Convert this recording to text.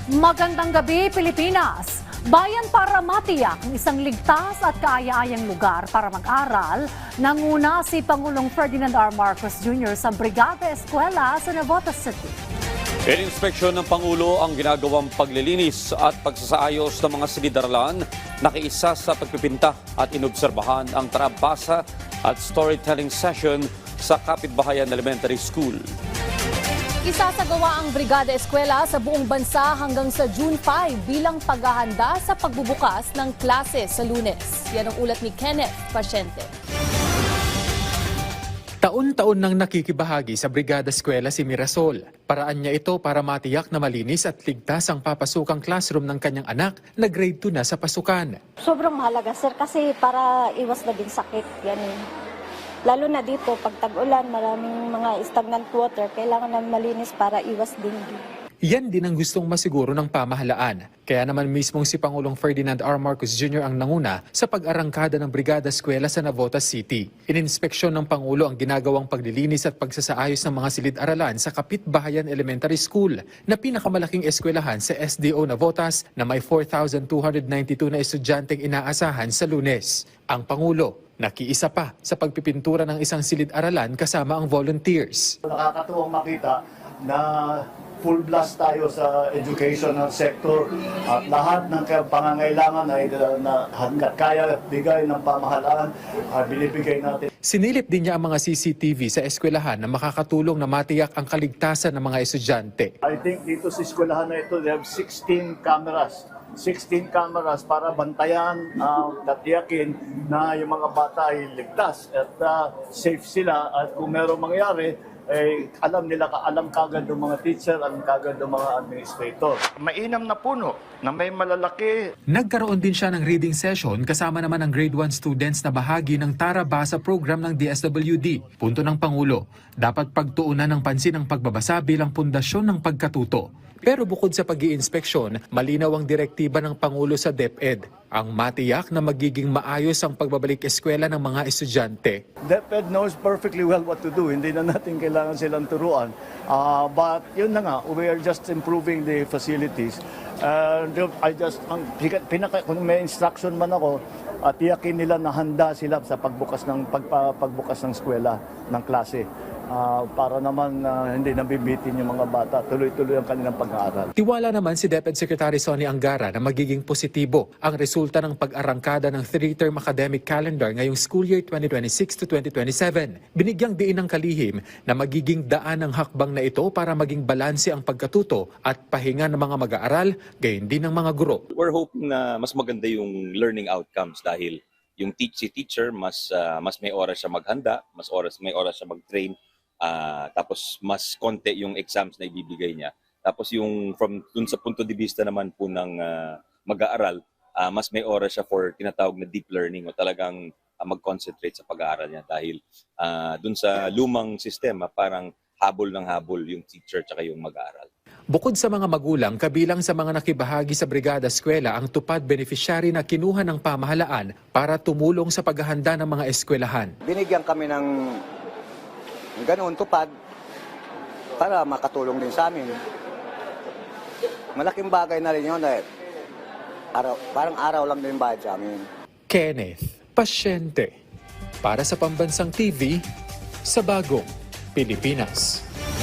Magandang gabi, Pilipinas! Bayan para matiyak ang isang ligtas at kaaya-ayang lugar para mag-aral, nanguna si Pangulong Ferdinand R. Marcos Jr. sa Brigada Eskwela sa Navotas City. Ininspeksyon ng Pangulo ang ginagawang paglilinis at pagsasaayos ng mga silid-aralan, nakiisa sa pagpipinta at inobserbahan ang tarabasa at storytelling session sa Kapitbahayan Elementary School. Isasagawa ang Brigada Eskwela sa buong bansa hanggang sa June 5 bilang paghahanda sa pagbubukas ng klase sa Lunes. Yan ang ulat ni Kenneth Pasyente. Taon-taon nang nakikibahagi sa Brigada Eskwela si Mirasol. Paraan niya ito para matiyak na malinis at ligtas ang papasukang classroom ng kanyang anak na grade 2 na sa pasukan. Sobrang mahalaga, sir, kasi para iwas na din sakit. Yan. Lalo na dito, pag tag-ulan, maraming mga stagnant water, kailangan na malinis para iwas dengue. Yan din ang gustong masiguro ng pamahalaan. Kaya naman mismong si Pangulong Ferdinand R. Marcos Jr. ang nanguna sa pag-arangkada ng Brigada Eskwela sa Navotas City. Ininspeksyon ng Pangulo ang ginagawang paglilinis at pagsasaayos ng mga silid-aralan sa Kapitbahayan Elementary School na pinakamalaking eskwelahan sa SDO Navotas na may 4,292 na estudyanteng inaasahan sa Lunes. Ang Pangulo nakiisa pa sa pagpipintura ng isang silid-aralan kasama ang volunteers. Nakakatuwang makita na full blast tayo sa educational sector at lahat ng pangangailangan ay na hanggat kaya bigay ng pamahalaan binibigay natin. Sinilip din niya ang mga CCTV sa eskwelahan na makakatulong na matiyak ang kaligtasan ng mga estudyante. I think dito sa eskwelahan na ito, they have 16 cameras. 16 cameras para bantayan at tiyakin na yung mga bata ay ligtas at safe sila at kung merong mangyari, alam kagad ng mga teacher, alam kagad ng mga administrator. Mainam na puno na may malalaki. Nagkaroon din siya ng reading session kasama naman ang grade 1 students na bahagi ng Tara Basa program ng DSWD. Punto ng Pangulo, dapat pagtuunan ng pansin ang pagbabasa bilang pundasyon ng pagkatuto. Pero bukod sa pag-iinspeksyon, malinaw ang direktiba ng Pangulo sa DepEd, ang matiyak na magiging maayos ang pagbabalik eskwela ng mga estudyante. DepEd knows perfectly well what to do. Hindi na natin kailangan silang turuan. But yun na nga, we are just improving the facilities. Kung may instruction man ako, tiyakin nila na handa sila sa pagbukas ng eskwela, ng klase. Para naman hindi nabibitin yung mga bata, tuloy-tuloy ang kanilang pag-aaral. Tiwala naman si DepEd Secretary Sonny Angara na magiging positibo ang resulta ng pag-arangkada ng 3-term academic calendar ngayong school year 2026 to 2027. Binigyang diin ng kalihim na magiging daan ang hakbang na ito para maging balanse ang pagkatuto at pahinga ng mga mag-aaral, gayon din ng mga guro. We're hoping na mas maganda yung learning outcomes dahil yung teacher mas may oras siya maghanda, may oras siya mag-train. Tapos mas konti yung exams na ibibigay niya. Tapos yung dun sa punto de vista naman po ng mag-aaral, mas may oras siya for tinatawag na deep learning o talagang mag-concentrate sa pag-aaral niya dahil dun sa lumang sistema parang habol ng habol yung teacher tsaka yung mag-aaral. Bukod sa mga magulang, kabilang sa mga nakibahagi sa Brigada Eskwela ang tupad beneficiary na kinuha ng pamahalaan para tumulong sa paghahanda ng mga eskwelahan. Binigyan kami ng ganoon tupad para makatulong din sa amin. Malaking bagay na rin yun dahil parang araw lang din bayad sa amin. Kenneth Pasyente para sa Pambansang TV sa Bagong Pilipinas.